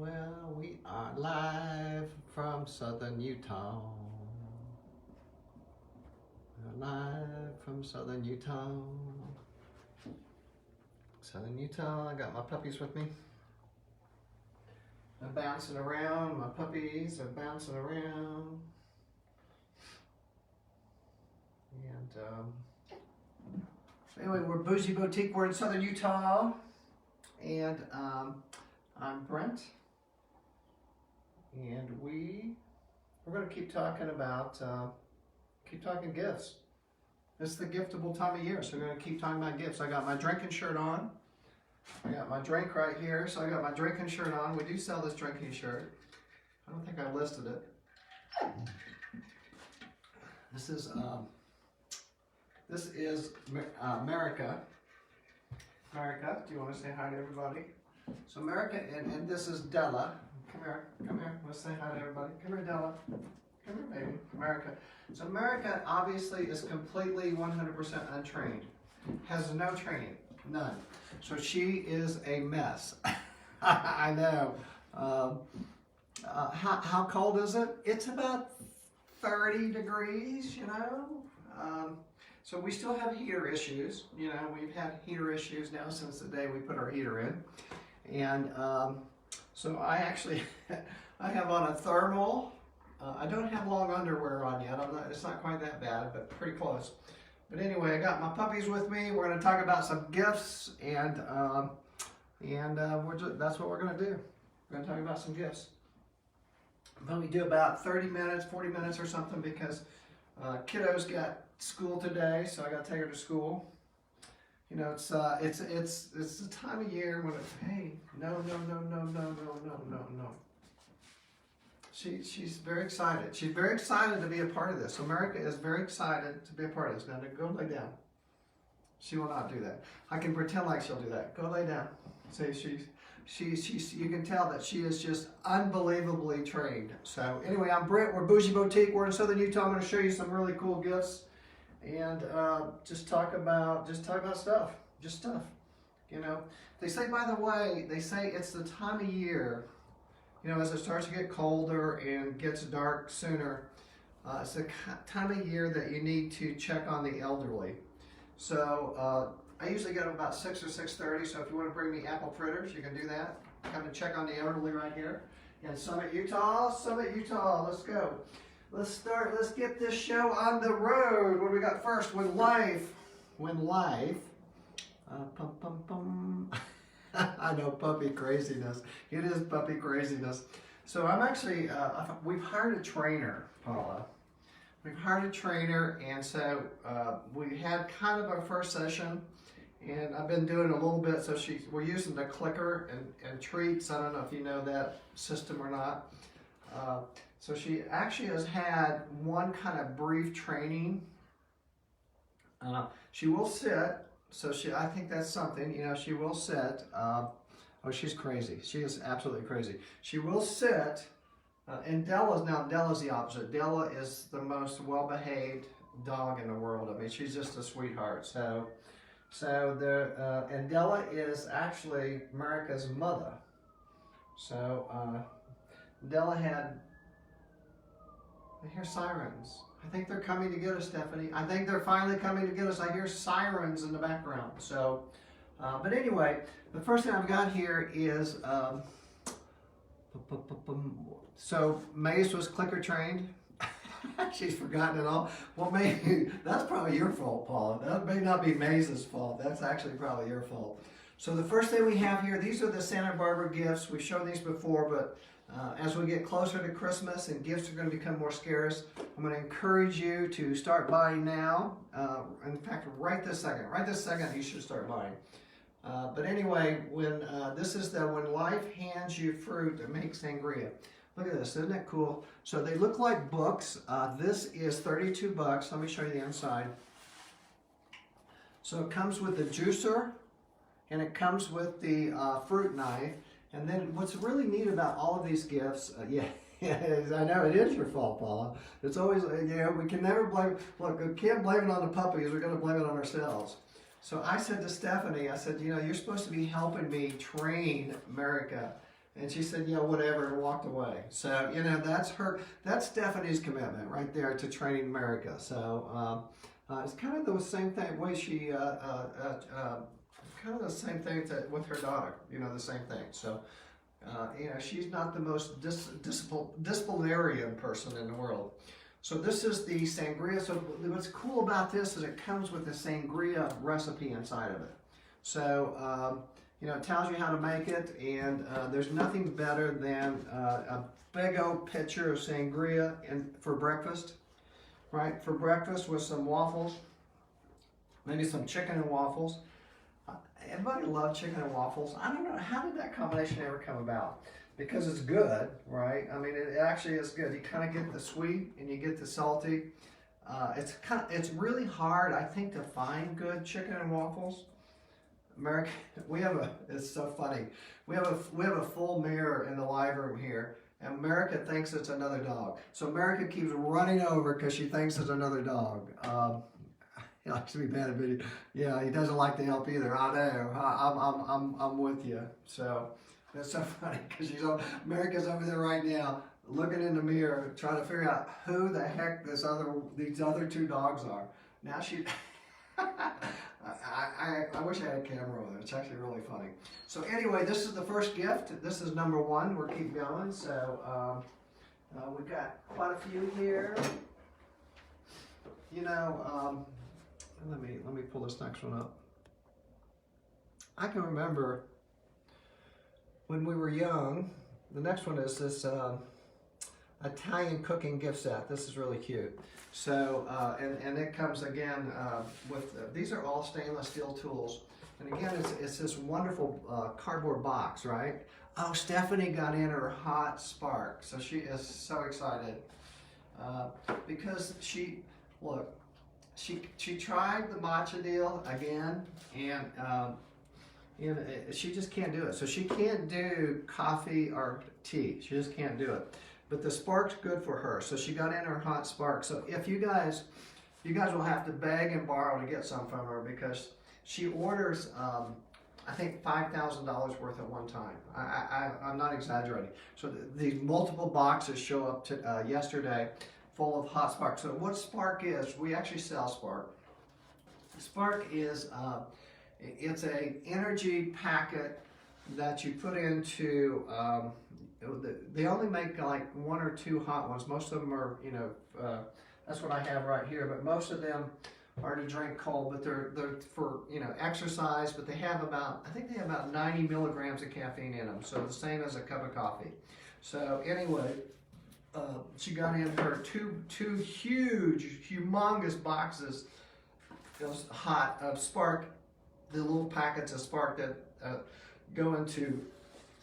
Well, we are live from southern Utah. We're live from southern Utah. Southern Utah, I got my puppies with me. They're bouncing around, my puppies are bouncing around. And anyway, we're Bougie Boutique, we're in southern Utah. And I'm Brent. And we're going to keep talking about, gifts. It's the giftable time of year, so we're going to keep talking about gifts. I got my drinking shirt on. I got my drink right here, so I got my drinking shirt on. We do sell this drinking shirt. I don't think I listed it. This is America. America, do you want to say hi to everybody? So America, and this is Della. Come here, let's say hi to everybody. Come here, Della. Come here, baby. America. So America obviously is completely 100% untrained. Has no training, none. So she is a mess. I know. How cold is it? It's about 30 degrees, you know. So we still have heater issues. You know, we've had heater issues now since the day we put our heater in. And so I actually, I have on a thermal. I don't have long underwear on yet. It's not quite that bad, but pretty close. But anyway, I got my puppies with me. We're going to talk about some gifts, and that's what we're going to do. We're going to talk about some gifts. But we do about 30 minutes, 40 minutes or something because kiddos got school today, so I got to take her to school. You know, it's the time of year when it's, hey, no. She's very excited. She's very excited to be a part of this. So America is very excited to be a part of this. Now, go lay down. She will not do that. I can pretend like she'll do that. Go lay down. See, you can tell that she is just unbelievably trained. So anyway, I'm Brent. We're Bougie Boutique. We're in southern Utah. I'm going to show you some really cool gifts and just talk about stuff. Just stuff. You know, they say, by the way, they say it's the time of year. You know, as it starts to get colder and gets dark sooner, it's the time of year that you need to check on the elderly. So I usually get up about 6 or 6:30. So if you want to bring me apple fritters, you can do that. Come and check on the elderly right here in Summit, Utah. Summit, Utah. Let's go. Let's start. Let's get this show on the road. What do we got first? When life. Pum pum pum. I know, puppy craziness. It is puppy craziness. So I'm actually, we've hired a trainer, Paula. We've hired a trainer, and so we had kind of our first session, and I've been doing a little bit. So we're using the clicker and treats. I don't know if you know that system or not. So she actually has had one kind of brief training. She will sit. So I think that's something, you know, she will sit. Oh, she's crazy. She is absolutely crazy. She will sit, and Della's the opposite. Della is the most well-behaved dog in the world. I mean, she's just a sweetheart. And Della is actually America's mother. So Della I hear sirens. I think they're coming to get us, Stephanie. I think they're finally coming to get us. I hear sirens in the background. So, but anyway, the first thing I've got here is, so Maze was clicker trained. She's forgotten it all. Well, maybe that's probably your fault, Paula. That may not be Maze's fault. That's actually probably your fault. So the first thing we have here, these are the Santa Barbara gifts. We've shown these before, but as we get closer to Christmas and gifts are going to become more scarce, I'm going to encourage you to start buying now. In fact, right this second you should start buying. But anyway, when when life hands you fruit to make sangria. Look at this, isn't that cool? So they look like books. This is $32. Let me show you the inside. So it comes with the juicer, and it comes with the fruit knife. And then what's really neat about all of these gifts, I know it is your fault, Paula. It's always, we can never blame, look, we can't blame it on the puppies, we're going to blame it on ourselves. So I said to Stephanie, I said, you're supposed to be helping me train America. And she said, yeah, whatever, and walked away. So, you know, that's Stephanie's commitment right there to training America. So, it's kind of the same thing, way she, kind of the same thing with her daughter, you know, the same thing. So, you know, she's not the most disciplinarian person in the world. So this is the sangria. So what's cool about this is it comes with the sangria recipe inside of it. So, you know, it tells you how to make it, and there's nothing better than a big old pitcher of sangria for breakfast, right? For breakfast with some waffles, maybe some chicken and waffles. Everybody loves chicken and waffles. I don't know, how did that combination ever come about? Because it's good, right? I mean, it actually is good. You kind of get the sweet and you get the salty. It's really hard, I think, to find good chicken and waffles. America, it's so funny. We have a full mirror in the live room here, and America thinks it's another dog. So America keeps running over because she thinks it's another dog. He likes to be bad at video. Yeah, he doesn't like to help either. I know. I'm with you. So that's so funny because America's over there right now, looking in the mirror, trying to figure out who the heck these other two dogs are. Now she. I wish I had a camera on it. It's actually really funny. So anyway, this is the first gift. This is number one. We'll keep going. So we've got quite a few here. You know, let me pull this next one up. I can remember when we were young. The next one is this Italian cooking gift set. This is really cute. So, and it comes again with, these are all stainless steel tools. And again, it's this wonderful cardboard box, right? Oh, Stephanie got in her hot spark. So she is so excited because she tried the matcha deal again, and she just can't do it. So she can't do coffee or tea. She just can't do it. But the spark's good for her, so she got in her hot spark. So if you guys will have to beg and borrow to get some from her, because she orders, I think $5,000 worth at one time. I'm not exaggerating. So these multiple boxes show up to, yesterday, full of hot spark. So what spark is? We actually sell spark. Spark is it's a energy packet that you put into. They only make like one or two hot ones. Most of them are, you know, that's what I have right here. But most of them are to drink cold. But they're for, you know, exercise. But they have about, I think they have about 90 milligrams of caffeine in them. So the same as a cup of coffee. So anyway, she got in her two huge, humongous boxes of spark. The little packets of spark that go into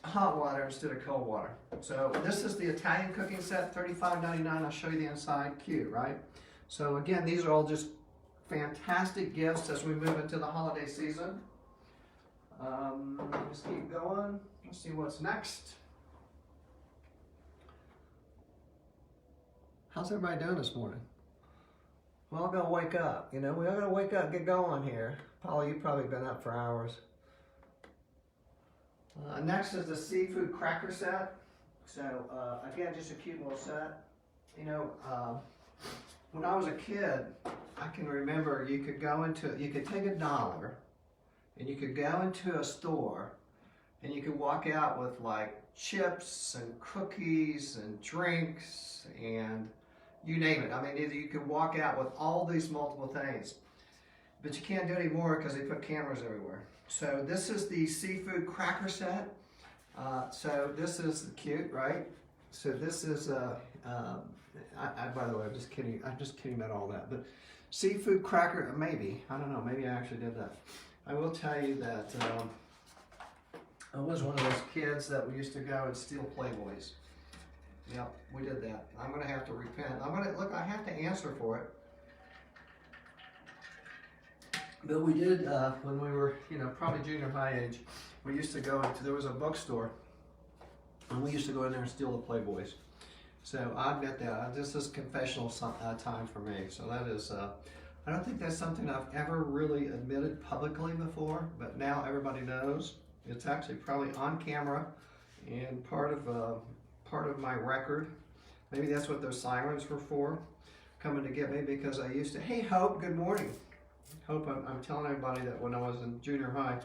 hot water instead of cold water. So this is the Italian cooking set, $35.99. I'll show you the inside. Cute, right? So again, these are all just fantastic gifts as we move into the holiday season. Let's keep going. Let's see what's next. How's everybody doing this morning? We're all gonna wake up. You know, we all gotta wake up, get going here. Paula, you've probably been up for hours. Next is the seafood cracker set. So again, just a cute little set. You know, when I was a kid, I can remember you could take $1 and you could go into a store and you could walk out with like chips and cookies and drinks and you name it. I mean, you could walk out with all these multiple things. But you can't do it anymore because they put cameras everywhere. So this is the seafood cracker set. So this is cute, right? So this is, by the way, I'm just kidding about all that. But seafood cracker, maybe, I don't know, maybe I actually did that. I will tell you that I was one of those kids that we used to go and steal Playboys. Yep, we did that. I'm gonna have to repent. Look, I have to answer for it. But we did, when we were, you know, probably junior high age, we used to go into, there was a bookstore, and we used to go in there and steal the Playboys. So I admit that. This is confessional time for me. So that is, I don't think that's something I've ever really admitted publicly before, but now everybody knows. It's actually probably on camera, and part of my record. Maybe that's what those sirens were for, coming to get me, because I used to, hey Hope, good morning. Hope, I'm telling everybody that when I was in junior high,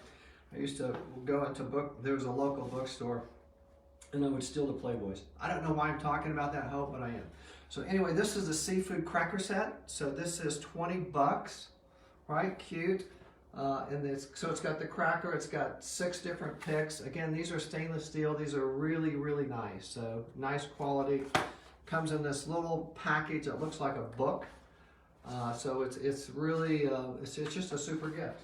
I used to go into there was a local bookstore, and I would steal the Playboys. I don't know why I'm talking about that, Hope, but I am. So anyway, this is the seafood cracker set. So this is 20 bucks, right? Cute. So it's got the cracker, it's got 6 different picks. Again, these are stainless steel. These are really, really nice. So nice quality. Comes in this little package that looks like a book. So it's really, it's just a super gift.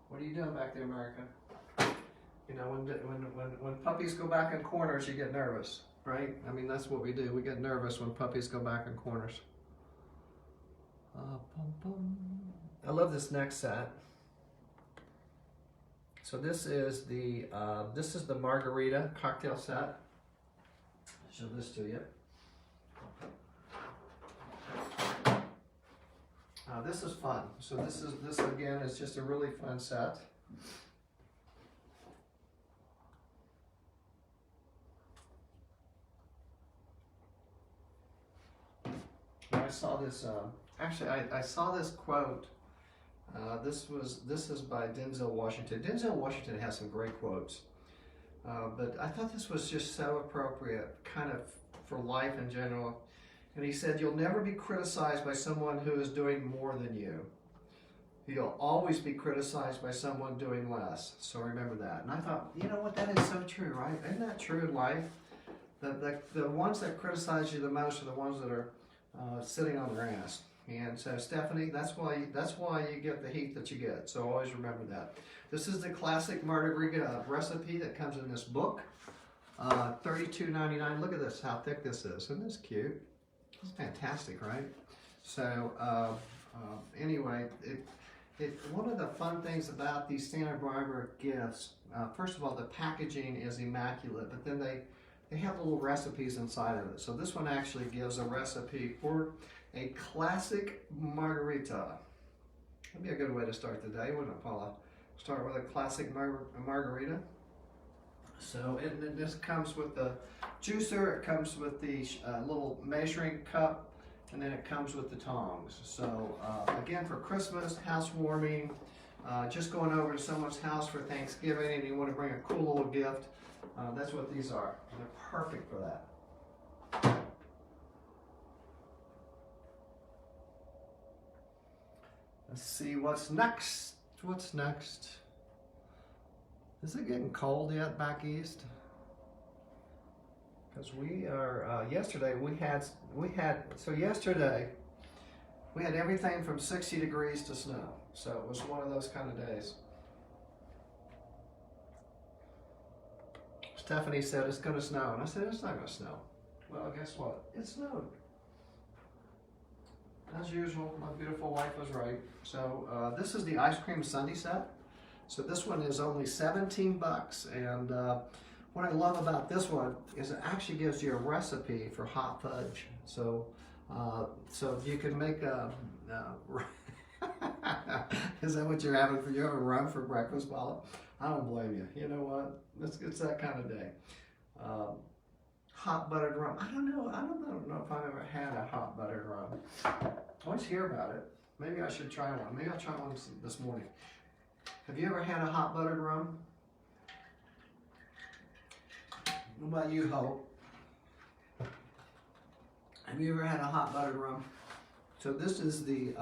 What are you doing back there, America? You know, when puppies go back in corners, you get nervous, right? I mean, that's what we do. We get nervous when puppies go back in corners. I love this next set. So this is the Margarita cocktail set. I'll show this to you. This is fun. So this again is just a really fun set. I saw this. Actually, I saw this quote. This is by Denzel Washington. Denzel Washington has some great quotes, but I thought this was just so appropriate, kind of for life in general. And he said, "You'll never be criticized by someone who is doing more than you. You'll always be criticized by someone doing less. So remember that." And I thought, you know what? That is so true, right? Isn't that true in life? The ones that criticize you the most are the ones that are sitting on their ass. And so Stephanie, that's why you get the heat that you get. So always remember that. This is the classic Margarita recipe that comes in this book. $32.99. Look at this, how thick this is. Isn't this cute? It's fantastic, right? So anyway, one of the fun things about these Santa Barbara gifts, first of all, the packaging is immaculate, but then they have little recipes inside of it. So this one actually gives a recipe for a classic margarita. That'd be a good way to start the day, wouldn't it, Paula? Start with a classic margarita. So this comes with the juicer, it comes with the little measuring cup, and then it comes with the tongs. So again, for Christmas, housewarming, just going over to someone's house for Thanksgiving and you want to bring a cool little gift, that's what these are. They're perfect for that. Let's see what's next. What's next? Is it getting cold yet back east? Because we are, yesterday we had everything from 60 degrees to snow. So it was one of those kind of days. Stephanie said it's going to snow, and I said it's not going to snow. Well, guess what? It snowed. As usual, my beautiful wife was right. So this is the ice cream sundae set. So this one is only 17 bucks, and what I love about this one is it actually gives you a recipe for hot fudge. So you can make a. Is that what you're having for? You having rum for breakfast, Paula? I don't blame you. You know what? It's that kind of day. Hot buttered rum. I don't know if I've ever had a hot buttered rum. I always hear about it. Maybe I should try one. Maybe I'll try one this morning. Have you ever had a hot buttered rum? What about you, Hope? Have you ever had a hot buttered rum? So this is the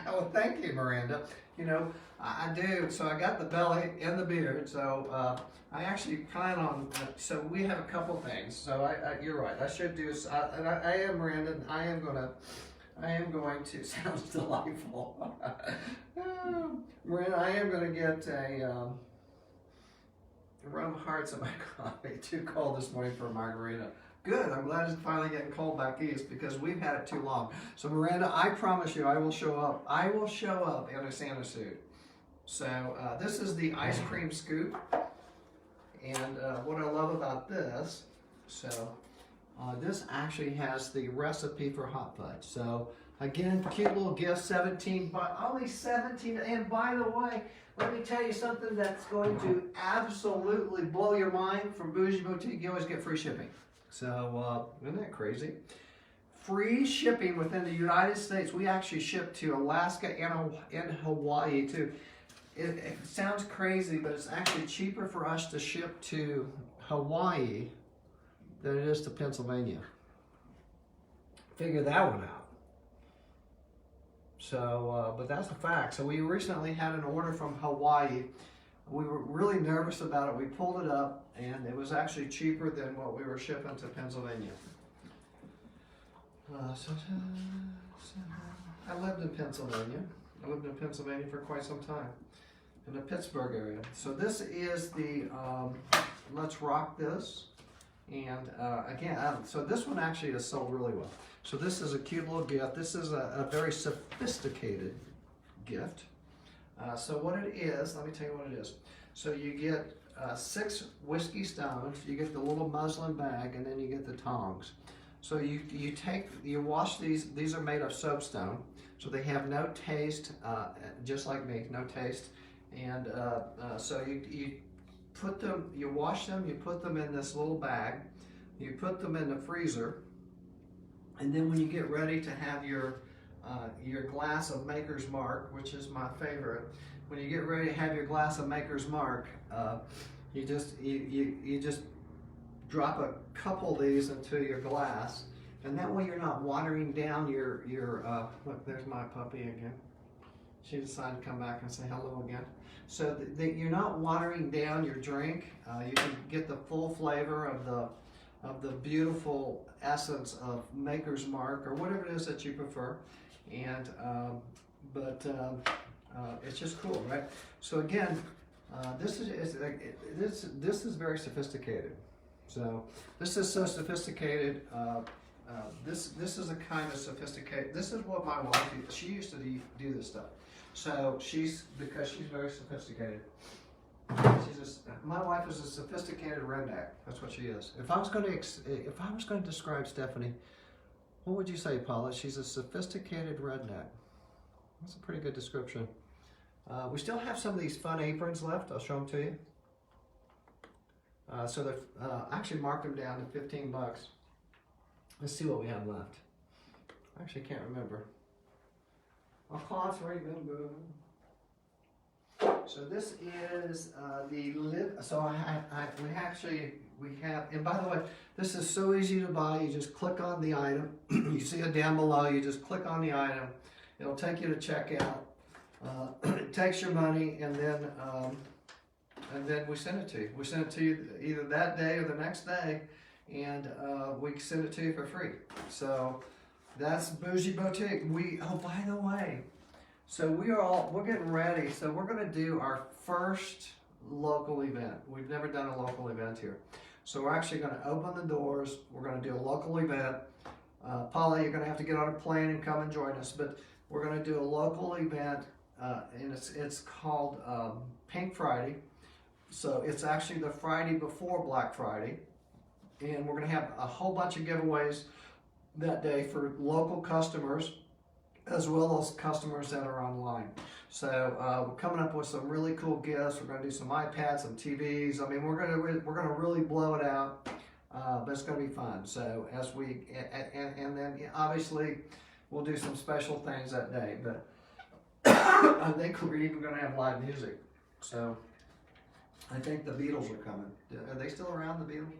well, thank you, Miranda. You know, I do. So I got the belly and the beard. So I actually plan on. So we have a couple things. So you're right. I should do. And I am Miranda. And I am going to. Sounds delightful. Miranda, I am going to get a rum hearts in my coffee. Too cold this morning for a margarita. Good, I'm glad it's finally getting cold back east because we've had it too long. So Miranda, I promise you I will show up. I will show up in a Santa suit. So this is the ice cream scoop. And what I love about this, so this actually has the recipe for hot fudge. So Again, cute little gift, 17, but only 17. And by the way, let me tell you something that's going to absolutely blow your mind. From Bougie Boutique, you always get free shipping. So, isn't that crazy? Free shipping within the United States. We actually ship to Alaska and Hawaii too. It sounds crazy, but it's actually cheaper for us to ship to Hawaii than it is to Pennsylvania. Figure that one out. So, but that's a fact. So we recently had an order from Hawaii. We were really nervous about it. We pulled it up, and it was actually cheaper than what we were shipping to Pennsylvania. I lived in Pennsylvania. I lived in Pennsylvania for quite some time, in the Pittsburgh area. So this is the Let's Rock This. And again, so this one actually is sold really well. So this is a cute little gift. This is a very sophisticated gift. So what it is, let me tell you what it is. So you get 6 whiskey stones, you get the little muslin bag, and then you get the tongs. So you wash these are made of soapstone, so they have no taste, just like me, no taste. And so you wash them, you put them in this little bag, you put them in the freezer, and then when you get ready to have your glass of Maker's Mark, which is my favorite, when you get ready to have your glass of Maker's Mark, you just drop a couple of these into your glass, and that way you're not watering down your look, there's my puppy again. She decided to come back and say hello again. So you're not watering down your drink. You can get the full flavor of the beautiful essence of Maker's Mark, or whatever it is that you prefer. And it's just cool, right? So again, this is very sophisticated. So this is so sophisticated. This is a kind of sophisticated. This is what my wife did. She used to do this stuff. So because she's very sophisticated. My wife is a sophisticated redneck. That's what she is. If I was going to describe Stephanie, what would you say, Paula? She's a sophisticated redneck. That's a pretty good description. We still have some of these fun aprons left. I'll show them to you. So they've actually marked them down to 15 bucks. Let's see what we have left. I actually can't remember. Our cloth's already been moved. So this is the lid. So we have, and by the way, this is so easy to buy. You just click on the item. You see it down below. You just click on the item. It'll take you to checkout. It takes your money, and then we send it to you. We send it to you either that day or the next day, and we send it to you for free. So that's Bougie Boutique. Oh, by the way, so we're getting ready. So we're going to do our first local event. We've never done a local event here. So we're actually going to open the doors. We're going to do a local event. Paula, you're going to have to get on a plane and come and join us. But we're going to do a local event, and it's called Pink Friday. So it's actually the Friday before Black Friday. And we're going to have a whole bunch of giveaways that day for local customers, as well as customers that are online. So we're coming up with some really cool gifts. We're going to do some iPads, some TVs. I mean, we're going to really blow it out, but it's going to be fun. So and then obviously we'll do some special things that day. But I think we're even going to have live music. So I think the Beatles are coming. Are they still around, the Beatles?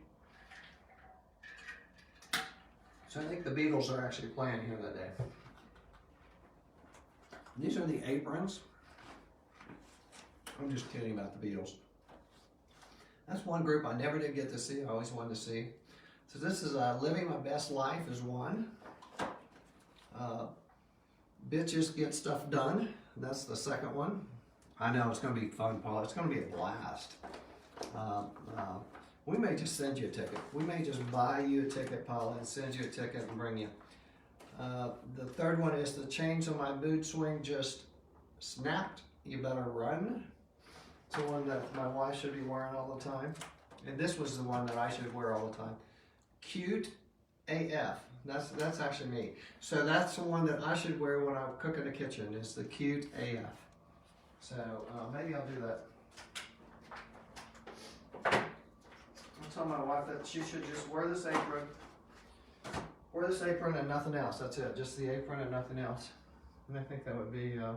So I think the Beatles are actually playing here that day. These are the aprons. I'm just kidding about the Beatles. That's one group I never did get to see. I always wanted to see. So this is Living My Best Life is one. Bitches Get Stuff Done. That's the second one. I know it's going to be fun, Paul. It's going to be a blast. We may just send you a ticket. We may just buy you a ticket, Paula, and send you a ticket and bring you. The third one is the chains on my mood swing just snapped. You better run. It's the one that my wife should be wearing all the time. And this was the one that I should wear all the time. Cute AF. That's actually me. So that's the one that I should wear when I cook in the kitchen. Is the cute AF. So maybe I'll do that. I'll tell my wife that she should just wear this apron. Wear this apron and nothing else. That's it. Just the apron and nothing else. And I think that would be a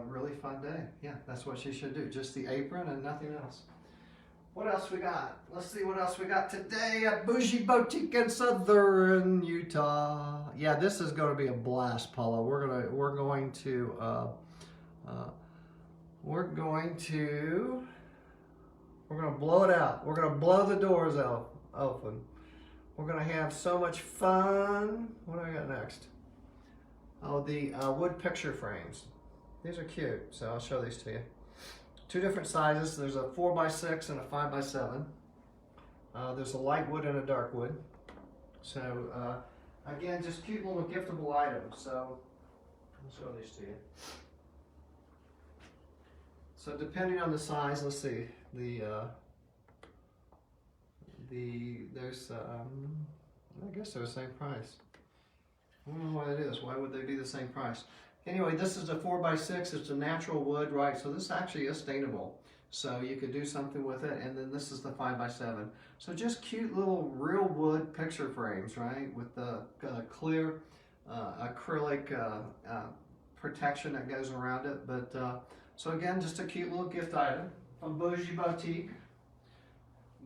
really fun day. Yeah, that's what she should do. Just the apron and nothing else. What else we got? Let's see what else we got today at Bougie Boutique in Southern Utah. Yeah, this is going to be a blast, Paula. We're going to blow it out. We're going to blow the doors out open. We're going to have so much fun. What do I got next? Oh, the wood picture frames. These are cute, so I'll show these to you. Two different sizes. There's a 4x6 and a 5x7. There's a light wood and a dark wood. So again, just cute little giftable items. So I'll show these to you. So depending on the size, let's see. There's I guess they're the same price. I don't know why it is. Why would they be the same price? Anyway, this is a 4x6. It's a natural wood, right? So this actually is stainable. So you could do something with it. And then this is the 5x7. So just cute little real wood picture frames, right? With the clear acrylic protection that goes around it. But so again, just a cute little gift item from Bougie Boutique.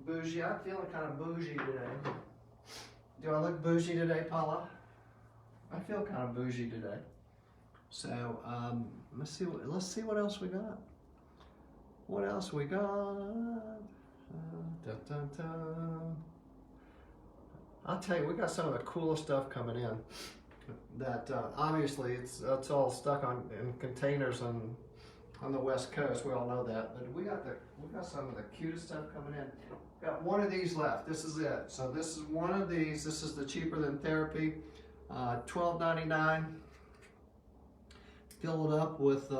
Bougie, I'm feeling kind of bougie today. Do I look bougie today, Paula? I feel kind of bougie today. So let's see what else we got. What else we got? Dun, dun, dun. I'll tell you, we got some of the coolest stuff coming in. That obviously it's all stuck in containers on the West Coast. We all know that, but we got some of the cutest stuff coming in. Got one of these left. This is it. So this is one of these. This is the cheaper than therapy. $12.99. Fill it up with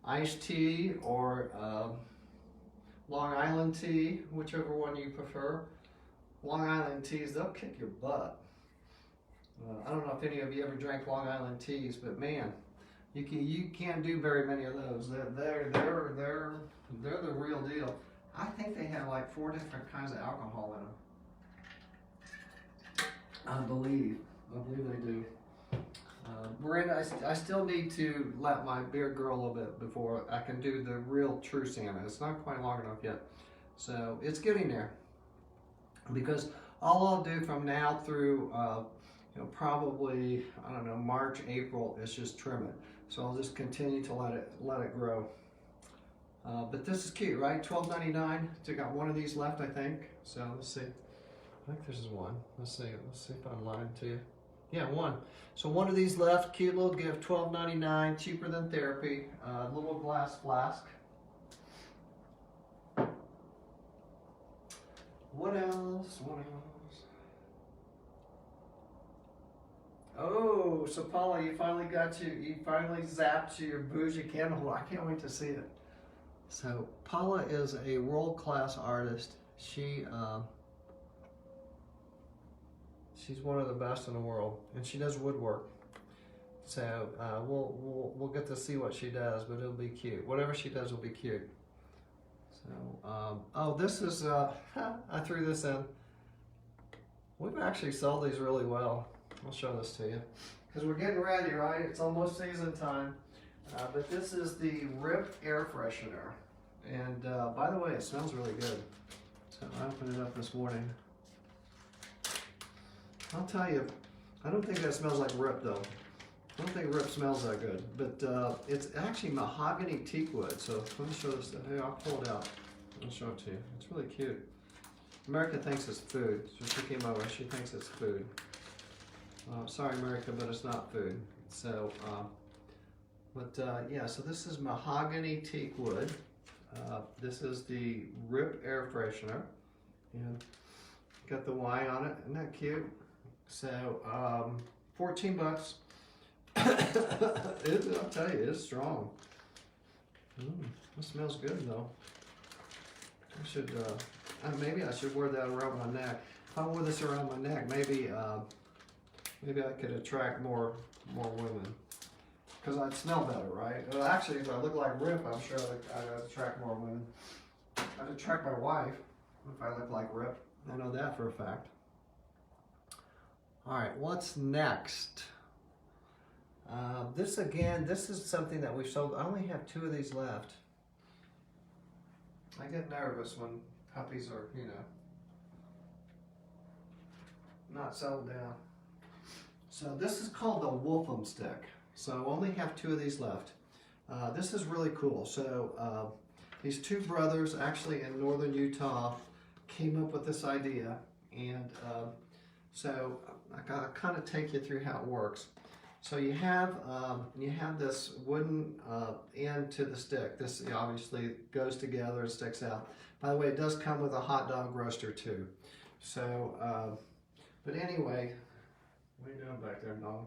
iced tea or Long Island tea, whichever one you prefer. Long Island teas, they'll kick your butt. I don't know if any of you ever drank Long Island teas, but man, you can't do very many of those. They're the real deal. I think they have like 4 different kinds of alcohol in them. I believe they do. Miranda, I still need to let my beard grow a little bit before I can do the real true salmon. It's not quite long enough yet. So it's getting there. Because all I'll do from now through probably, I don't know, March, April is just trim it. So I'll just continue to let it grow. But this is cute, right? $12.99. So I got one of these left, I think. So let's see. I think this is one. Let's see if I'm lying to you. Yeah, one. So one of these left. Cute little gift. $12.99. Cheaper than therapy. Little glass flask. What else? Oh, so Paula, you finally zapped your bougie candle holder. I can't wait to see it. So Paula is a world-class artist. She's one of the best in the world, and she does woodwork. So we'll get to see what she does, but it'll be cute. Whatever she does will be cute. So oh, this is I threw this in. We've actually sold these really well. I'll show this to you because we're getting ready, right? It's almost season time. But this is the Rip air freshener, and by the way, it smells really good. So I opened it up this morning. I'll tell you, I don't think that smells like Rip though. I don't think Rip smells that good, but it's actually mahogany teak wood. So let me show this. Here, I'll pull it out. I'll show it to you. It's really cute. America thinks it's food. So she came over. She thinks it's food. Sorry, America, but it's not food. So, yeah. So this is mahogany teak wood. This is the Rip air freshener, and got the Y on it. Isn't that cute? So, $14. I'll tell you, it's strong. It smells good though. I should, maybe I should wear that around my neck. if I wore this around my neck, maybe maybe I could attract more women. Because I'd smell better, right? Well, actually, if I look like Rip, I'm sure I'd attract more women. I'd attract my wife if I look like Rip. I know that for a fact. All right, what's next? This is something that we've sold. I only have 2 of these left. I get nervous when puppies are, you know, not settled down. So this is called the Wolfholm Stick. So I only have 2 of these left. This is really cool. So these 2 brothers, actually in northern Utah, came up with this idea, and so I gotta kind of take you through how it works. So you have this wooden end to the stick. This obviously goes together and sticks out. By the way, it does come with a hot dog roaster too. So, but anyway, what are you doing back there, Nolan?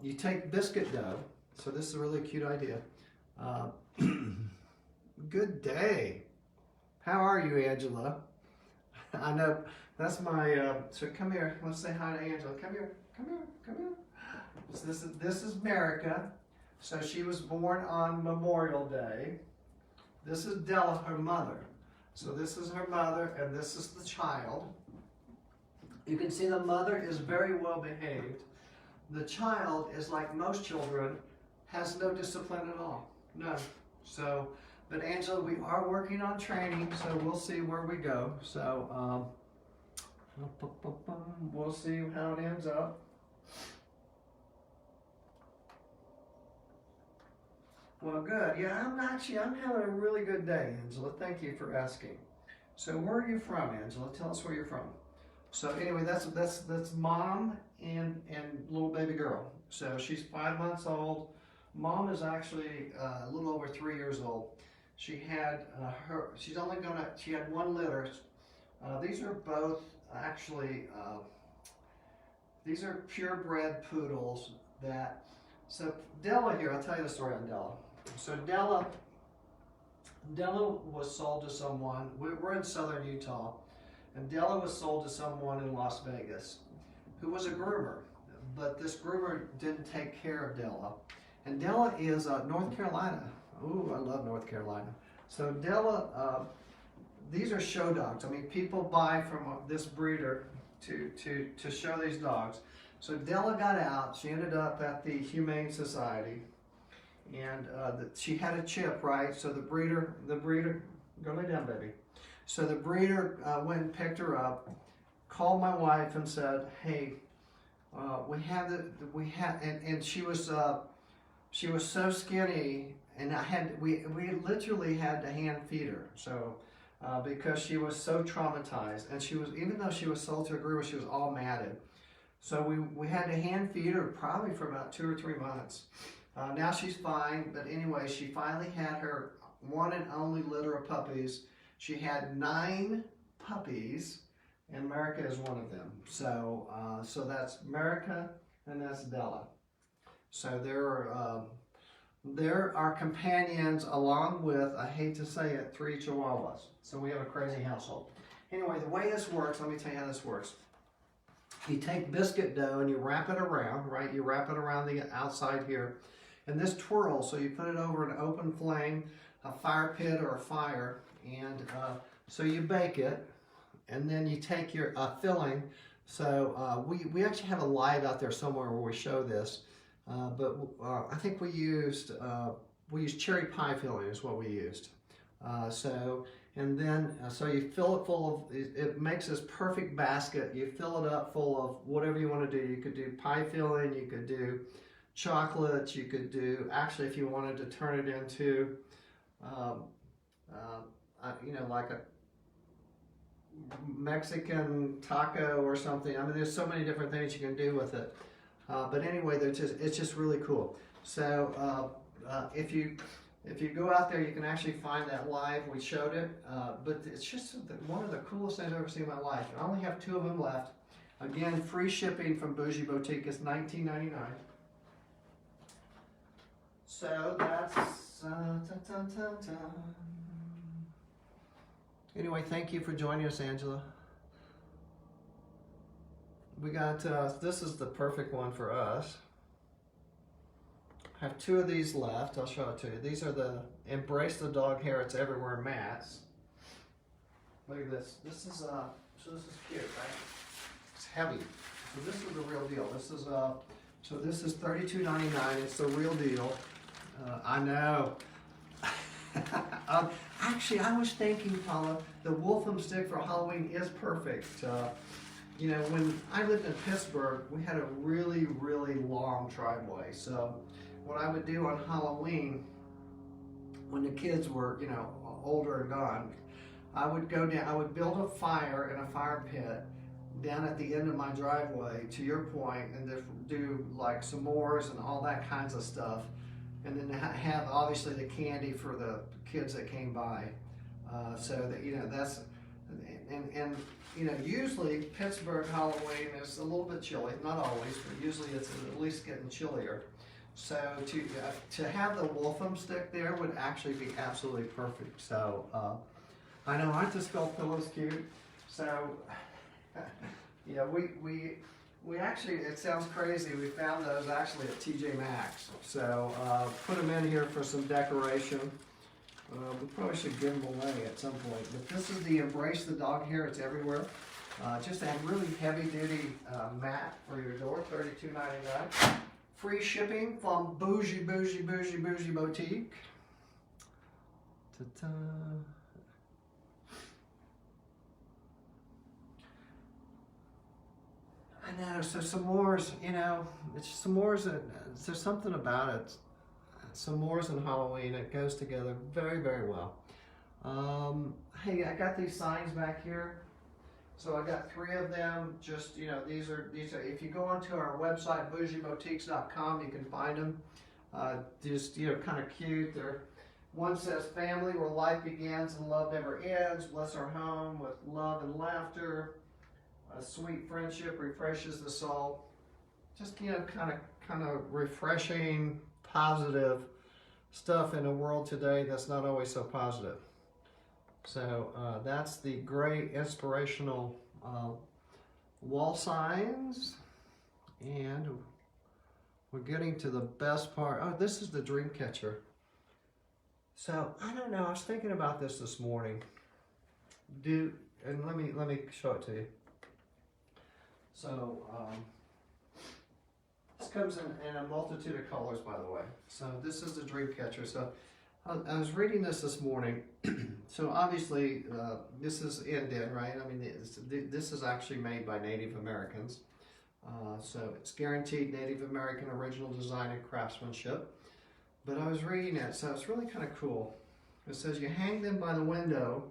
You take biscuit dough. So this is a really cute idea. Good day. How are you, Angela? I know that's my. So come here. Let's say hi to Angela. Come here. Come here. Come here. So this is America. So she was born on Memorial Day. This is Della, her mother. So this is her mother, and this is the child. You can see the mother is very well behaved. The child is like most children, has no discipline at all. None. So, but Angela, we are working on training, so we'll see where we go. So, we'll see how it ends up. Well, good. Yeah, I'm having a really good day, Angela. Thank you for asking. So, where are you from, Angela? Tell us where you're from. So anyway, that's mom and little baby girl. So she's 5 months old. Mom is actually a little over 3 years old. She had she had 1 litter. These are both actually these are purebred poodles that. So Della here, I'll tell you the story on Della. So Della was sold to someone. We're in southern Utah. And Della was sold to someone in Las Vegas who was a groomer, but this groomer didn't take care of Della. And Della is North Carolina. Ooh, I love North Carolina. So Della, these are show dogs. I mean, people buy from this breeder to show these dogs. So Della got out. She ended up at the Humane Society, and she had a chip, right? So the breeder, go lay down, baby. So the breeder went and picked her up, called my wife and said, "Hey, and she was so skinny, and we literally had to hand feed her. So because she was so traumatized, and even though she was sold to a groomer, she was all matted. So we had to hand feed her probably for about 2 or 3 months. Now she's fine, but anyway, she finally had her 1 and only litter of puppies. She had 9 puppies, and America is one of them. So, so that's America, and that's Della. So they're our companions, along with, I hate to say it, 3 Chihuahuas. So we have a crazy household. Anyway, the way this works, let me tell you how this works. You take biscuit dough and you wrap it around, right? You wrap it around the outside here, and this twirls. So you put it over an open flame, a fire pit or a fire. And so you bake it, and then you take your filling. So we actually have a live out there somewhere where we show this, but I think we used cherry pie filling is what we used. So you fill it full of. It makes this perfect basket. You fill it up full of whatever you want to do. You could do pie filling. You could do chocolates. You could do, actually, if you wanted to turn it into you know, like a Mexican taco or something. I mean, there's so many different things you can do with it. But anyway, it's just really cool. So if you go out there, you can actually find that live. We showed it, but it's just one of the coolest things I've ever seen in my life. I only have 2 of them left. Again, free shipping from Bougie Boutique is $19.99. So that's Anyway, thank you for joining us, Angela. We got, this is the perfect one for us. I have 2 of these left. I'll show it to you. These are the Embrace the Dog Hair It's Everywhere mats. Look at this. This is so this is cute, right? It's heavy. So this is the real deal. This is so this is $32.99. It's the real deal. I know. Actually, I was thinking, Paula, the Wolfholm Stick for Halloween is perfect. You know, when I lived in Pittsburgh, we had a really, really long driveway. So what I would do on Halloween, when the kids were, you know, older and gone, I would go down, I would build a fire in a fire pit down at the end of my driveway, to your point, and just do like s'mores and all that kinds of stuff. And then have obviously the candy for the kids that came by. So that, you know, that's, and you know, usually Pittsburgh Halloween is a little bit chilly, not always, but usually it's at least getting chillier. So to have the Wolfholm Stick there would actually be absolutely perfect. So I know, aren't the skull pillows cute? So yeah, we actually, it sounds crazy, we found those actually at TJ Maxx. So put them in here for some decoration. We probably should give them away at some point. But this is the Embrace the Dog Hair It's Everywhere. Just a really heavy duty mat for your door, $32.99. Free shipping from Bougie Boutique. Ta-ta. I know, so s'mores, you know, it's s'mores, there's something about it. S'mores and Halloween, it goes together very, very well. Hey, I got these signs back here. So I got 3 of them. Just, you know, these are, if you go onto our website, bougieboutiques.com, you can find them. Just, you know, kind of cute. One says, family where life begins and love never ends. Bless our home with love and laughter. A sweet friendship refreshes the soul. Just, you know, kind of refreshing, positive stuff in a world today that's not always so positive. So that's the gray inspirational wall signs, and we're getting to the best part. Oh, this is the dream catcher. So I don't know, I was thinking about this morning. And let me show it to you. So this comes in a multitude of colors, by the way. So this is the dream catcher. So I was reading this morning. So obviously this is Indian, right? I mean, this is actually made by Native Americans. So it's guaranteed Native American original design and craftsmanship. But I was reading it, so it's really kind of cool. It says you hang them by the window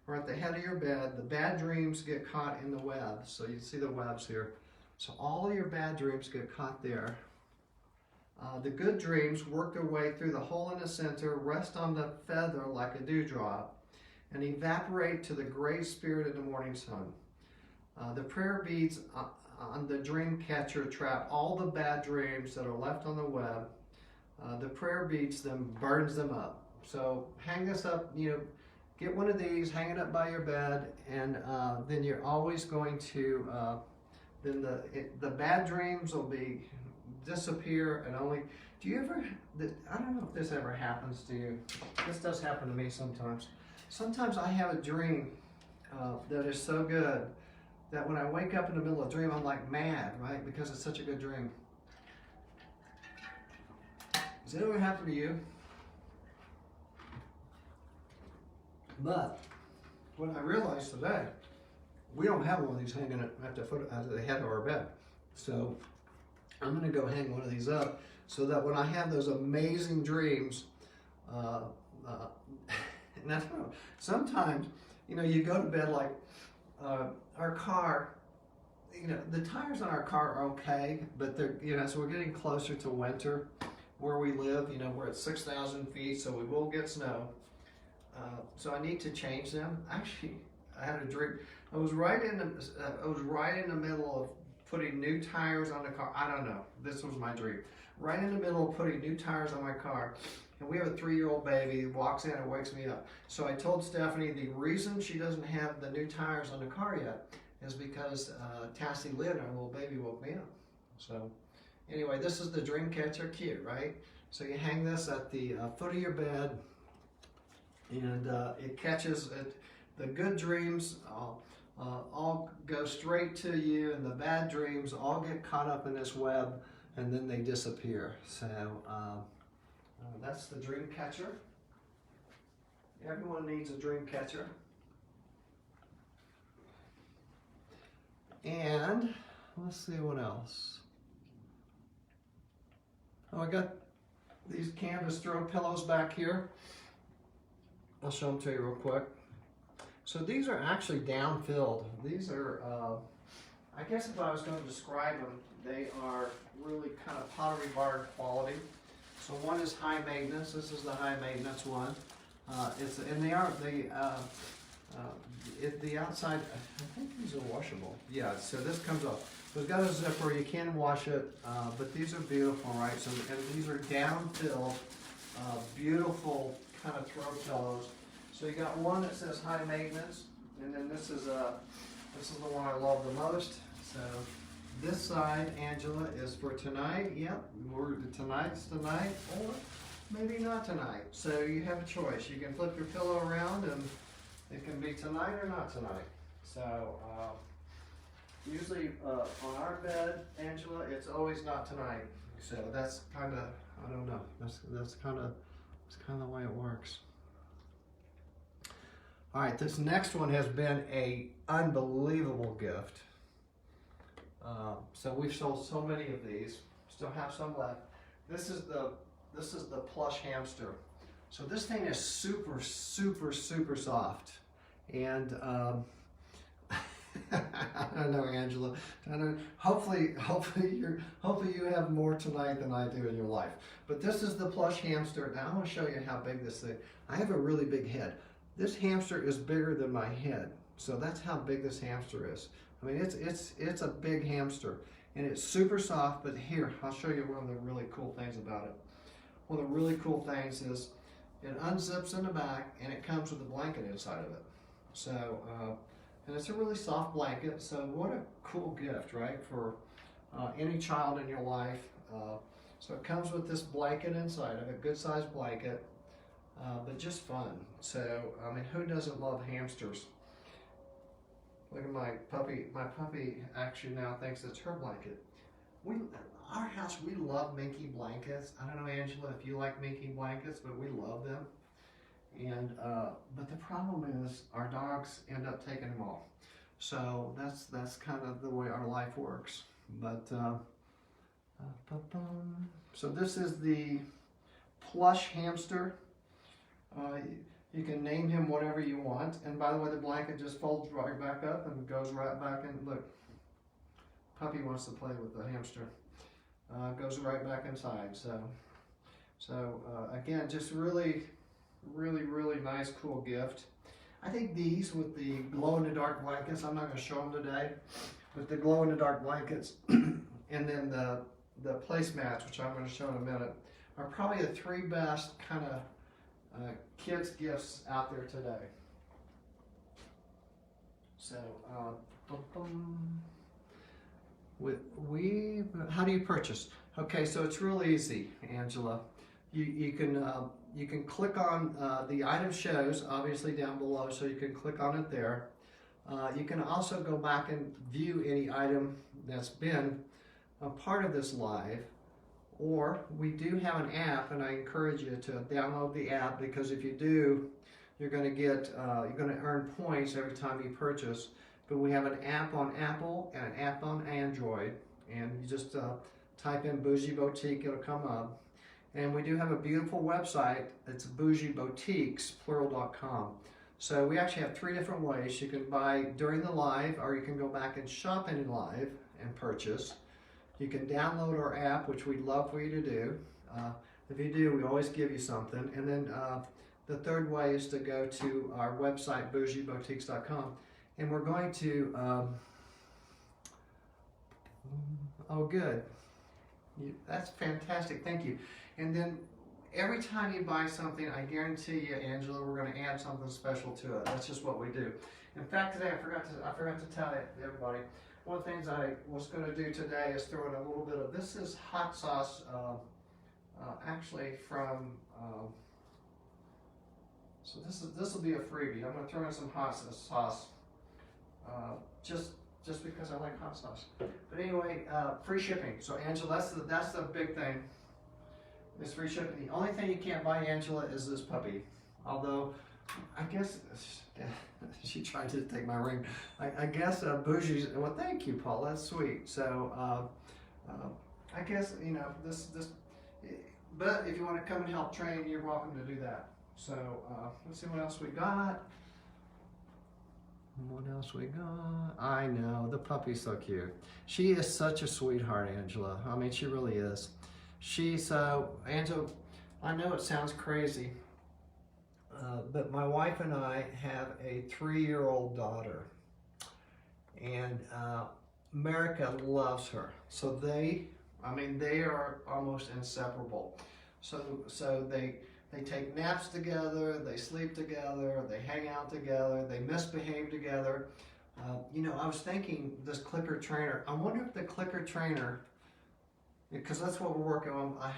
or at the head of your bed. The bad dreams get caught in the web. So you see the webs here. So all of your bad dreams get caught there. The good dreams work their way through the hole in the center, rest on the feather like a dewdrop, and evaporate to the gray spirit of the morning sun. The prayer beads on the dream catcher trap all the bad dreams that are left on the web. The prayer beads them, burns them up. So hang this up, you know, get one of these, hang it up by your bed, and then you're always going to, then the bad dreams will be disappear, and only, do you ever, I don't know if this ever happens to you. This does happen to me sometimes. Sometimes I have a dream that is so good that when I wake up in the middle of the dream, I'm like mad, right? Because it's such a good dream. Does it ever happen to you? But what I realized today, we don't have one of these hanging at the head of our bed. So I'm going to go hang one of these up so that when I have those amazing dreams, and I don't know, sometimes, you know, you go to bed like our car, you know, the tires on our car are okay, but they're, you know, so we're getting closer to winter where we live. You know, we're at 6,000 feet, so we will get snow. So I need to change them. Actually, I had a dream. I was right in the middle of putting new tires on the car. I don't know. This was my dream. Right in the middle of putting new tires on my car. And we have a 3-year-old baby who walks in and wakes me up. So I told Stephanie the reason she doesn't have the new tires on the car yet is because Tassie Lynn, our little baby, woke me up. So anyway, this is the dream catcher. Cute, right? So you hang this at the foot of your bed, and it catches it. The good dreams all go straight to you, and the bad dreams all get caught up in this web, and then they disappear. So that's the dream catcher. Everyone needs a dream catcher. And let's see what else. Oh, I got these canvas throw pillows back here. I'll show them to you real quick. So these are actually down-filled. These are, I guess if I was going to describe them, they are really kind of Pottery Barn quality. So one is high maintenance. This is the high maintenance one. And they are the outside. I think these are washable. Yeah. So this comes up. It's got a zipper. You can wash it, but these are beautiful, right? So and these are down-filled, beautiful kind of throw pillows. So you got one that says high maintenance, and then this is the one I love the most. So this side, Angela, is for tonight. Yep, tonight's tonight, or maybe not tonight. So you have a choice. You can flip your pillow around, and it can be tonight or not tonight. So usually on our bed, Angela, it's always not tonight. So that's kind of, I don't know. That's kind of the way it works. All right, this next one has been a unbelievable gift. So we've sold so many of these. Still have some left. This is the Plush Hamster. So this thing is super, super, super soft. And I don't know, Angela. I don't, hopefully you have more tonight than I do in your life. But this is the Plush Hamster. Now I want to show you how big this thing. I have a really big head. This hamster is bigger than my head. So that's how big this hamster is. I mean, it's a big hamster, and it's super soft. But here, I'll show you one of the really cool things about it. One of the really cool things is it unzips in the back, and it comes with a blanket inside of it. So, and it's a really soft blanket. So what a cool gift, right, for any child in your life. So it comes with this blanket inside of it, good sized blanket, but just fun. So, I mean, who doesn't love hamsters? Look at my puppy. My puppy actually now thinks it's her blanket. Our house, we love minky blankets. I don't know, Angela, if you like minky blankets, but we love them. And but the problem is our dogs end up taking them all. So that's kind of the way our life works. But so this is the Plush Hamster. You can name him whatever you want. And by the way, the blanket just folds right back up and goes right back in. Look, puppy wants to play with the hamster. Goes right back inside. So again, just really nice, cool gift. I think these with the glow-in-the-dark blankets, I'm not going to show them today, but the glow-in-the-dark blankets and then the placemats, which I'm going to show in a minute, are probably the three best kind of kids gifts out there today. So how do you purchase? Okay, so it's real easy, Angela. You can click on the item shows obviously down below, so you can click on it there. You can also go back and view any item that's been a part of this live. Or we do have an app, and I encourage you to download the app, because if you do, you're going to earn points every time you purchase. But we have an app on Apple and an app on Android, and you just type in Bougie Boutique, it'll come up. And we do have a beautiful website. It's bougieboutiques, plural.com. So we actually have 3 different ways. You can buy during the live, or you can go back and shop in live and purchase. You can download our app, which we'd love for you to do. If you do, we always give you something. And then the third way is to go to our website, bougieboutiques.com. And we're going to, oh good, that's fantastic, thank you. And then every time you buy something, I guarantee you, Angela, we're going to add something special to it. That's just what we do. In fact, today I forgot to tell everybody. One of the things I was going to do today is throw in a little bit of, this is hot sauce, actually from, so this will be a freebie. I'm going to throw in some hot sauce, just because I like hot sauce. But anyway, free shipping. So Angela, that's the big thing. Is free shipping. The only thing you can't buy, Angela, is this puppy. Although, I guess she tried to take my ring. I guess Bougie's. Well, thank you, Paul. That's sweet. So I guess this. But if you want to come and help train, you're welcome to do that. So let's see what else we got. What else we got? I know, the puppy's so cute. She is such a sweetheart, Angela. I mean, she really is. Angela, I know it sounds crazy, but my wife and I have a 3-year-old daughter, and America loves her. So they are almost inseparable. So they take naps together, they sleep together, they hang out together, they misbehave together. I was thinking this clicker trainer, I wonder if the clicker trainer, because that's what we're working on, I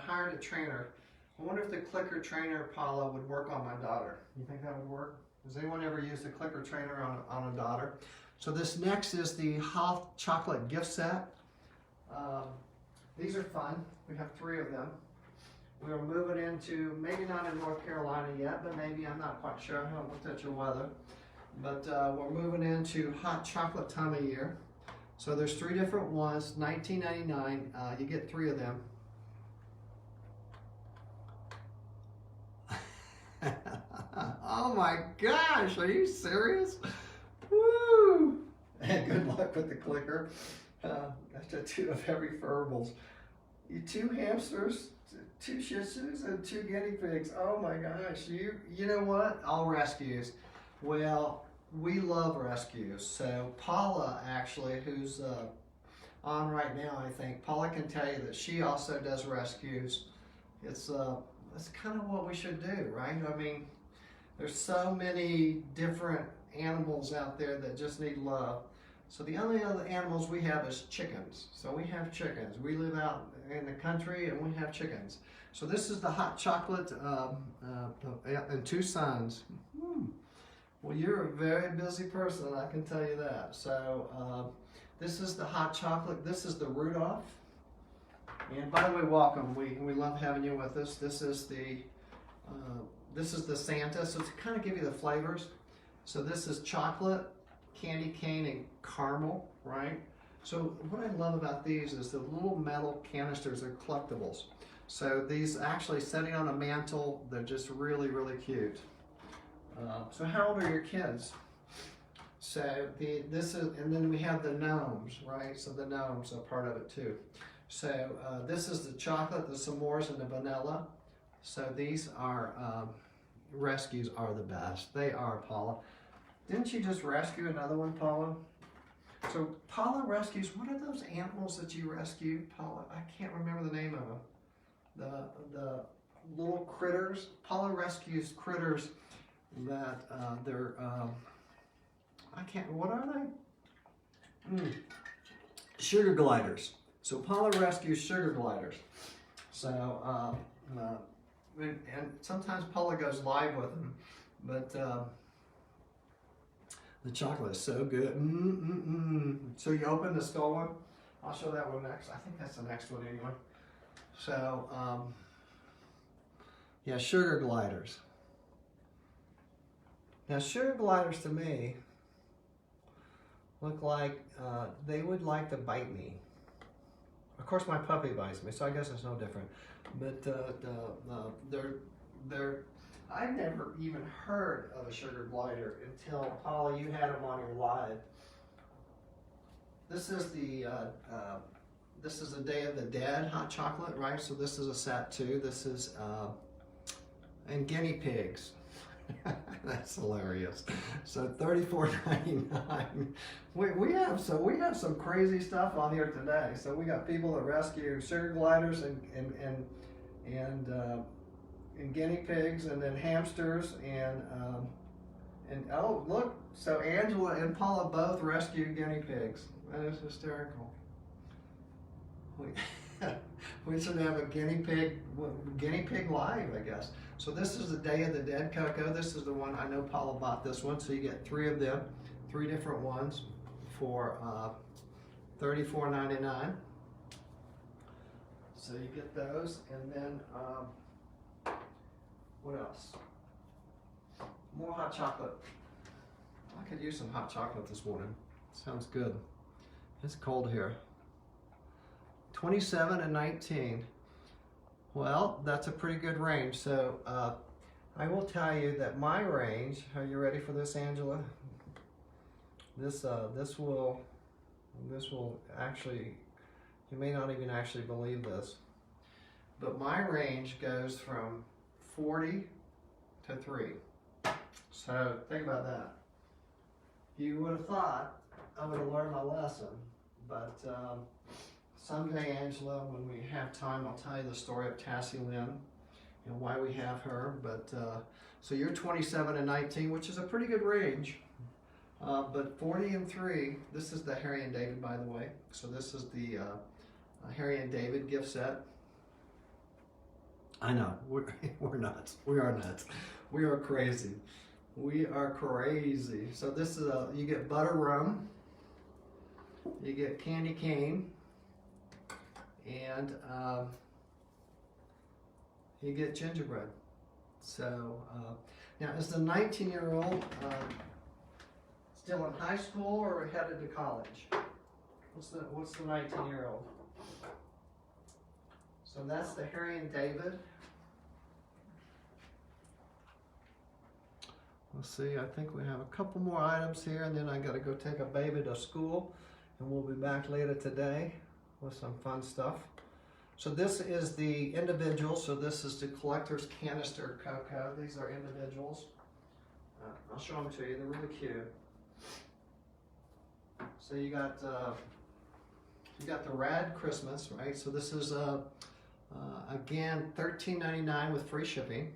hired a trainer. I wonder if the clicker trainer, Paula, would work on my daughter. You think that would work? Has anyone ever used a clicker trainer on a daughter? So this next is the hot chocolate gift set. These are fun. We have 3 of them. We are moving into, maybe not in North Carolina yet, but maybe, I'm not quite sure. I haven't looked at your weather. But we're moving into hot chocolate time of year. So there's 3 different ones, $19.99. You get 3 of them. Oh my gosh, are you serious? Woo! And good luck with the clicker. That's a 2 of heavy furbles. 2 hamsters, 2 shih tzus, and 2 guinea pigs. Oh my gosh, you know what? All rescues. Well, we love rescues. So Paula, actually, who's on right now, I think, Paula can tell you that she also does rescues. It's kind of what we should do, right? I mean, there's so many different animals out there that just need love. So the only other animals we have is chickens. So we have chickens. We live out in the country and we have chickens. So this is the hot chocolate and 2 sons. Well, you're a very busy person, I can tell you that. So this is the hot chocolate. This is the Rudolph. And by the way, welcome. We love having you with us. This is the Santa. So to kind of give you the flavors. So this is chocolate, candy cane, and caramel, right? So what I love about these is the little metal canisters are collectibles. So these actually sitting on a mantle, they're just really, really cute. So how old are your kids? So and then we have the gnomes, right? So the gnomes are part of it too. So this is the chocolate, the s'mores, and the vanilla. So these are, rescues are the best. They are, Paula. Didn't you just rescue another one, Paula? So Paula rescues, what are those animals that you rescue, Paula? I can't remember the name of them. The little critters. Paula rescues critters that they're, what are they? Sugar gliders. So Paula rescues sugar gliders. So, and sometimes Paula goes live with them, but the chocolate is so good. So you open the skull one. I'll show that one next. I think that's the next one anyway. So, yeah, sugar gliders. Now, sugar gliders to me look like they would like to bite me. Of course, my puppy bites me, so I guess it's no different. But I've never even heard of a sugar glider until, Paula, you had them on your live. This is the Day of the Dead hot chocolate, right? So this is a set too. This is and guinea pigs. That's hilarious. So $34.99. We have some crazy stuff on here today. So we got people that rescue sugar gliders and guinea pigs, and then hamsters, and oh look, so Angela and Paula both rescued guinea pigs. That is hysterical. We should have a guinea pig live, I guess. So this is the Day of the Dead cocoa. This is the one, I know Paula bought this one, so you get 3 of them, 3 different ones for $34.99. So you get those, and then what else? More hot chocolate. I could use some hot chocolate this morning. Sounds good. It's cold here. 27 and 19. Well, that's a pretty good range. So I will tell you that my range, are you ready for this, Angela? This will actually, you may not even actually believe this, but my range goes from 40 to 3. So think about that. You would have thought I would have learned my lesson, but someday, Angela, when we have time, I'll tell you the story of Tassie Lynn and why we have her. But so you're 27 and 19, which is a pretty good range. But 40 and 3, this is the Harry and David, by the way. So this is the Harry and David gift set. I know, we're nuts. We are nuts. We are crazy. We are crazy. So this is you get butter rum, you get candy cane, and you get gingerbread. So now, is the 19-year-old still in high school or headed to college? What's the 19-year-old? So that's the Harry and David. Let's see, I think we have a couple more items here, and then I got to go take a baby to school, and we'll be back later today with some fun stuff. So this is the individual, so this is the collector's canister cocoa. These are individuals. I'll show them to you, they're really cute. So you got the Rad Christmas, right? So this is again $13.99 with free shipping.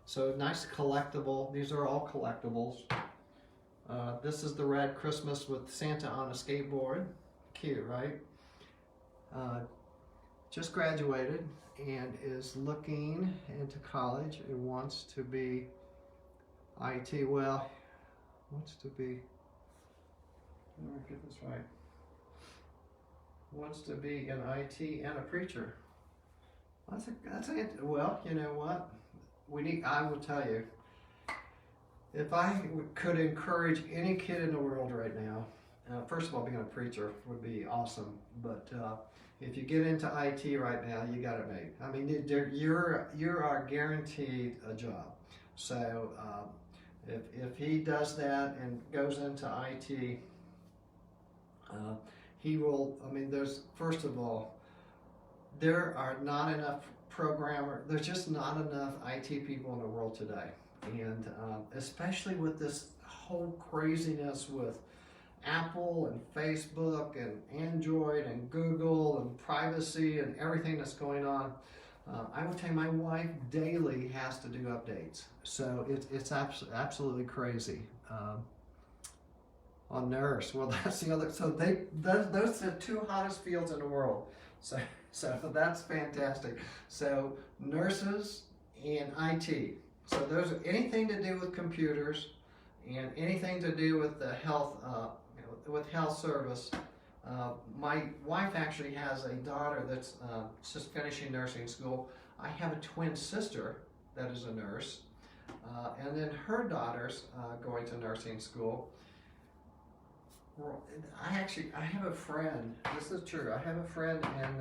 So nice collectible. These are all collectibles. This is the Rad Christmas with Santa on a skateboard. Cute, right? Just graduated and is looking into college and wants to be IT. Well, wants to be, let me get this right. Wants to be an IT and a preacher. Well, you know what? I will tell you, if I could encourage any kid in the world right now, first of all, being a preacher would be awesome, but if you get into IT right now, you got it made. I mean, you are guaranteed a job. So if he does that and goes into IT, he will, I mean, first of all, there are not enough there's just not enough IT people in the world today. And especially with this whole craziness with Apple and Facebook and Android and Google and privacy and everything that's going on, I will tell you, my wife daily has to do updates. So it's absolutely crazy. On nurse, well, that's the other. So those are the 2 hottest fields in the world. So that's fantastic. So nurses and IT. So those are anything to do with computers and anything to do with the health, with health service. My wife actually has a daughter that's just finishing nursing school. I have a twin sister that is a nurse, and then her daughter's going to nursing school. I have a friend, this is true, I have a friend and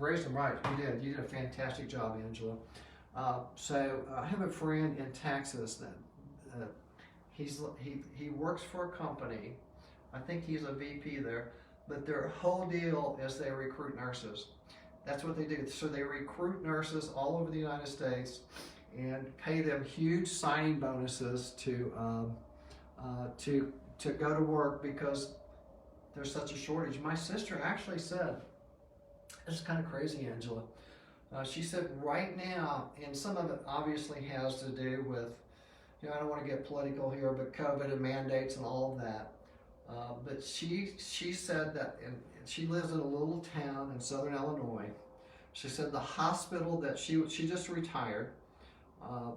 raised him right, you did a fantastic job, Angela. So I have a friend in Texas that he works for a company, I think he's a VP there, but their whole deal is they recruit nurses. That's what they do. So they recruit nurses all over the United States and pay them huge signing bonuses to go to work because there's such a shortage. My sister actually said, this is kind of crazy, Angela. She said right now, and some of it obviously has to do with, you know, I don't want to get political here, but COVID and mandates and all of that. But she said that, and she lives in a little town in southern Illinois. She said the hospital that she just retired. And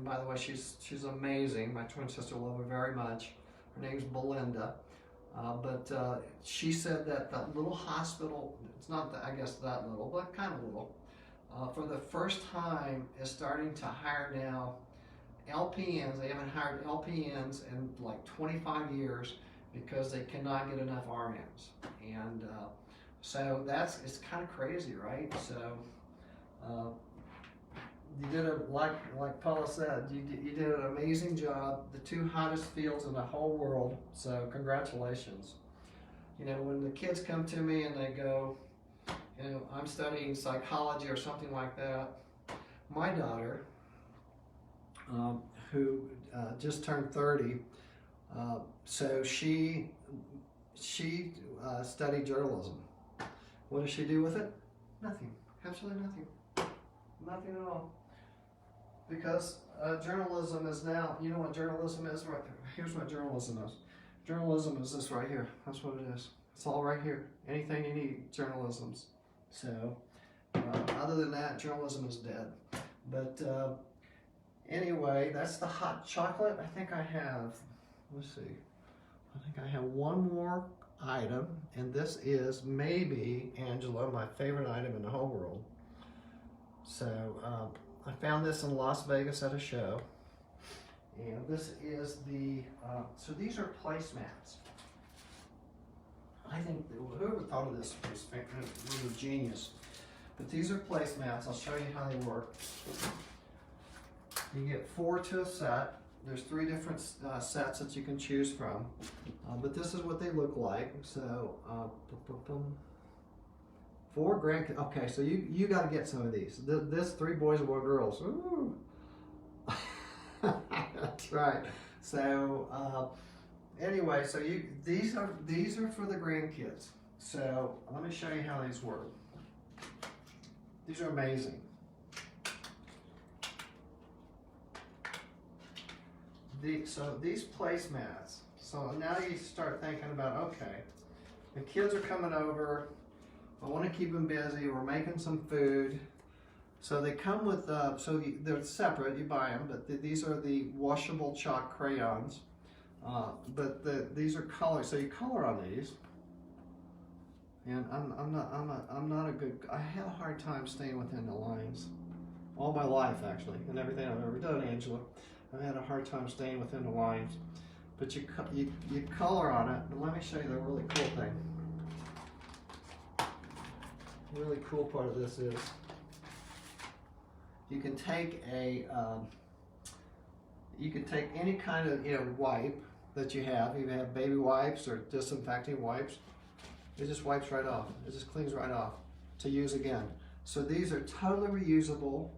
by the way, she's amazing. My twin sister love her very much. Her name's Belinda. She said that that little hospital, it's not that, I guess that little, but kind of little, for the first time is starting to hire now LPNs. They haven't hired LPNs in like 25 years because they cannot get enough RNs. And so it's kind of crazy, right? So you did it, like Paula said, you did an amazing job. The 2 hottest fields in the whole world. So congratulations. You know, when the kids come to me and they go, you know, I'm studying psychology or something like that. My daughter, who just turned 30, so she studied journalism. What does she do with it? Nothing. Absolutely nothing. Nothing at all. Because journalism is now, you know what journalism is? Right there. Here's what journalism is. Journalism is this right here. That's what it is. It's all right here. Anything you need, journalism's. So, other than that, journalism is dead. But anyway, that's the hot chocolate. I think I have, let's see. I think I have one more item, and this is maybe, Angela, my favorite item in the whole world. So, I found this in Las Vegas at a show, and this is the, so these are placemats. I think whoever thought of this was a genius. But these are placemats. I'll show you how they work. You get 4 to a set. There's 3 different sets that you can choose from, but this is what they look like. So, 4 grandkids. Okay, so you got to get some of these. This 3 boys and 1 girls. Ooh. That's right. So anyway, so these are for the grandkids. So let me show you how these work. These are amazing. So these placemats. So now you start thinking about, okay, the kids are coming over. I want to keep them busy. We're making some food. So they come with, they're separate, you buy them, but these are the washable chalk crayons. These are colors, so you color on these. And I'm not a good, I have a hard time staying within the lines. All my life, actually, and everything I've ever done, Angela. I've had a hard time staying within the lines. But you color on it, and let me show you the really cool thing. The really cool part of this is you can take any kind of wipe that you have. You have baby wipes or disinfecting wipes. It just wipes right off. It just cleans right off to use again. So these are totally reusable.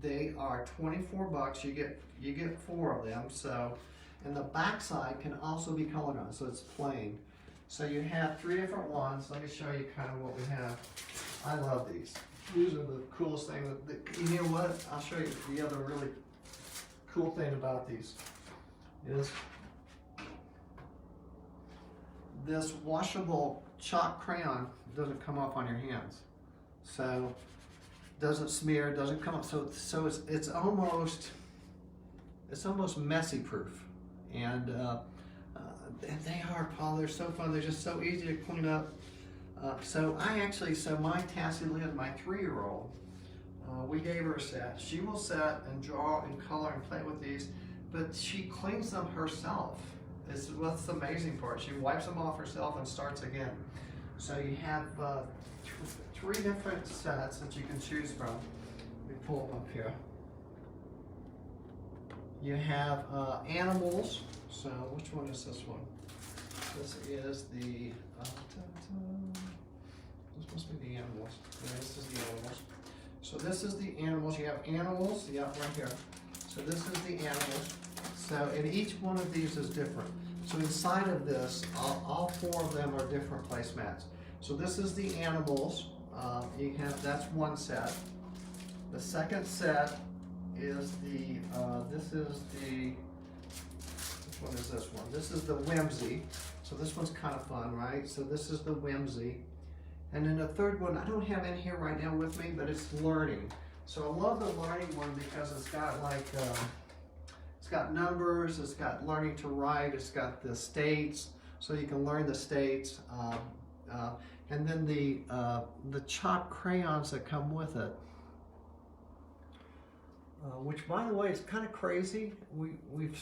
They are 24 bucks. You get 4 of them. So, and the back side can also be colored on, so it's plain. So you have 3 different ones. Let me show you kind of what we have. I love these. These are the coolest thing. You know what? I'll show you the other really cool thing about these is this washable chalk crayon doesn't come off on your hands. So doesn't smear, doesn't come up. So it's almost messy proof. And they are, Paul. They're so fun. They're just so easy to clean up. So my Tassie Lynn, my 3-year-old, we gave her a set. She will set and draw and color and play with these, but she cleans them herself. That's the amazing part. She wipes them off herself and starts again. So you have 3 different sets that you can choose from. Let me pull them up here. You have animals. So which one is this one? This is the, this must be the animals. Yeah, this is the animals. So this is the animals. You have animals, yeah, right here. So this is the animals. So, and each one of these is different. So inside of this, all 4 of them are different placemats. So this is the animals. You have, that's one set. The second set is the, this is the, which one is this one? This is the Whimsy. So this one's kind of fun, right? So this is the Whimsy. And then the third one, I don't have in here right now with me, but it's Learning. So I love the Learning one because it's got like, it's got numbers, it's got learning to write, it's got the states, so you can learn the states. And then the chalk crayons that come with it. Which, by the way, is kind of crazy. We've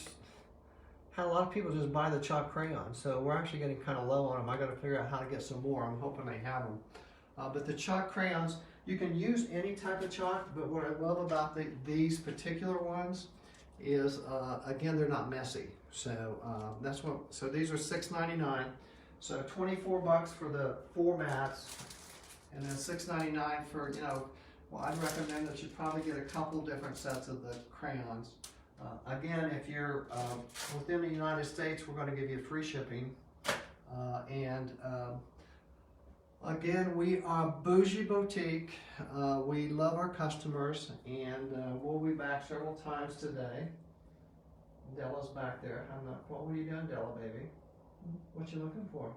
had a lot of people just buy the chalk crayons, so we're actually getting kind of low on them. I got to figure out how to get some more. I'm hoping they have them. But the chalk crayons, you can use any type of chalk, but what I love about these particular ones is, again, they're not messy. So that's what. So these are $6.99. So 24 bucks for the 4 mats, and then $6.99 for, you know. Well, I'd recommend that you probably get a couple different sets of the crayons. Again, if you're within the United States, we're going to give you free shipping. Again, we are Bougie Boutique. We love our customers, and we'll be back several times today. Della's back there. I'm not. What were you doing, Della, baby? What you looking for?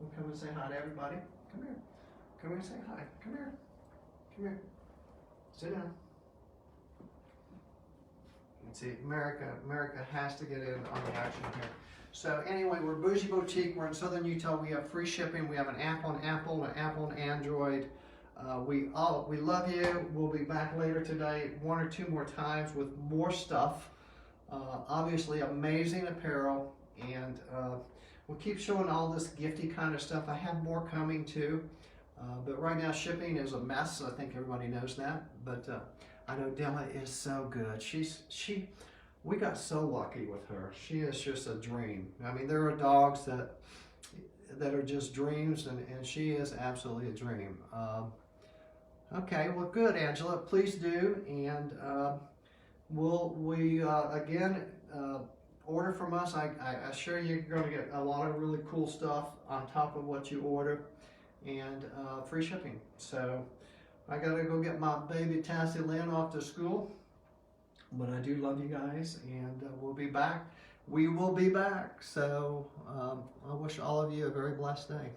We'll come and say hi to everybody. Come here. Come here and say hi. Come here. Come here. Sit down. Let's see, America has to get in on the action here. So anyway, we're Bougie Boutique. We're in Southern Utah. We have free shipping. We have an app on Apple, an app on Android. We love you. We'll be back later today, 1 or 2 more times with more stuff. Obviously, amazing apparel, and we'll keep showing all this gifty kind of stuff. I have more coming too. But right now shipping is a mess. I think everybody knows that. But I know Della is so good. We got so lucky with her. She is just a dream. I mean, there are dogs that are just dreams, and she is absolutely a dream. Okay, well, good, Angela. Please do, and again order from us. I assure you're going to get a lot of really cool stuff on top of what you order. And free shipping. So I gotta go get my baby Tassie Lynn off to school, but I do love you guys, and we'll be back. We will be back. So I wish all of you a very blessed day.